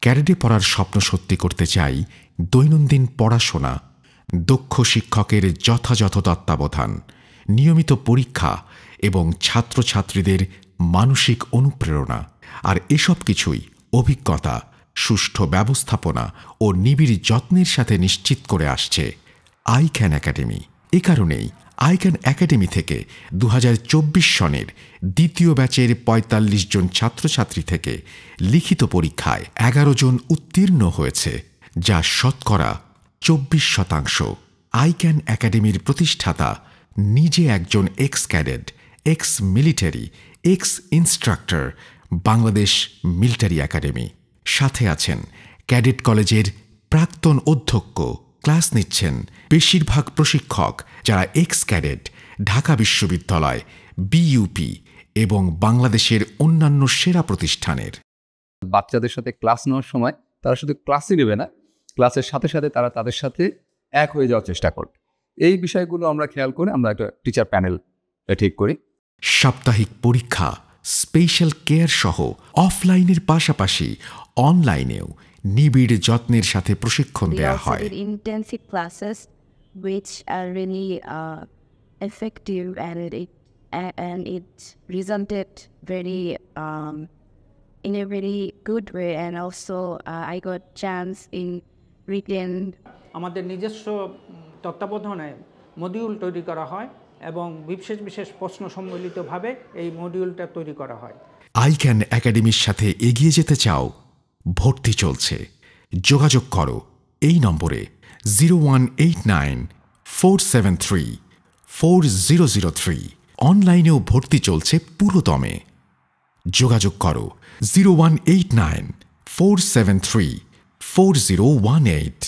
ক্যাডেটে পড়ার স্বপ্ন সত্যি করতে চাই দৈনন্দিন পড়াশোনা, দক্ষ শিক্ষকের যথাযথ তত্ত্বাবধান, নিয়মিত পরীক্ষা এবং ছাত্রছাত্রীদের মানসিক অনুপ্রেরণা। আর এসব কিছুই অভিজ্ঞতা, সুষ্ঠু ব্যবস্থাপনা ও নিবিড় যত্নের সাথে নিশ্চিত করে আসছে আই ক্যান একাডেমি। এ কারণেই আই ক্যান একাডেমি থেকে 2024 সনের দ্বিতীয় ব্যাচের 45 জন ছাত্রছাত্রী থেকে লিখিত পরীক্ষায় 11 জন উত্তীর্ণ হয়েছে, যা শতকরা 24%। আই ক্যান একাডেমির প্রতিষ্ঠাতা নিজে একজন x cadet, ex military, x instructor, Bangladesh military academy. সাথে আছেন ক্যাডেট কলেজের প্রাক্তন অধ্যক্ষ। ক্লাস নিচ্ছেন বেশিরভাগ প্রশিক্ষক যারা এক্স ক্যাডেট, ঢাকা বিশ্ববিদ্যালয়, বিইউপি এবং বাংলাদেশের অন্যান্য সেরা প্রতিষ্ঠানের। বাচ্চাদের সাথে ক্লাস নেওয়ার সময় তারা শুধু ক্লাসই নেবে না, ক্লাসের সাথে সাথে তারা তাদের সাথে এক হয়ে যাওয়ার চেষ্টা করবে। এই বিষয়গুলো আমরা খেয়াল করে আমরা একটা টিচার প্যানেল ঠিক করি। সাপ্তাহিক পরীক্ষা, স্পেশাল কেয়ার সহ অফলাইনের পাশাপাশি অনলাইনেও নিবিড় যত্নের সাথে প্রশিক্ষণ দেওয়া হয়। Intensive classes which are really effective and it resulted very in a very good way, and also I got chance in written. আমাদের নিজস্ব তত্ত্বাবধানে মডিউল তৈরি করা হয় এবং বিশেষ বিশেষ প্রশ্ন সম্বলিতভাবে এই মডিউলটা তৈরি করা হয়। আই ক্যান একাডেমির সাথে এগিয়ে যেতে চাও? ভর্তি চলছে। যোগাযোগ করো এই নম্বরে 018947340003। অনলাইনেও ভর্তি চলছে পুরোদমে। যোগাযোগ করো 018947340018।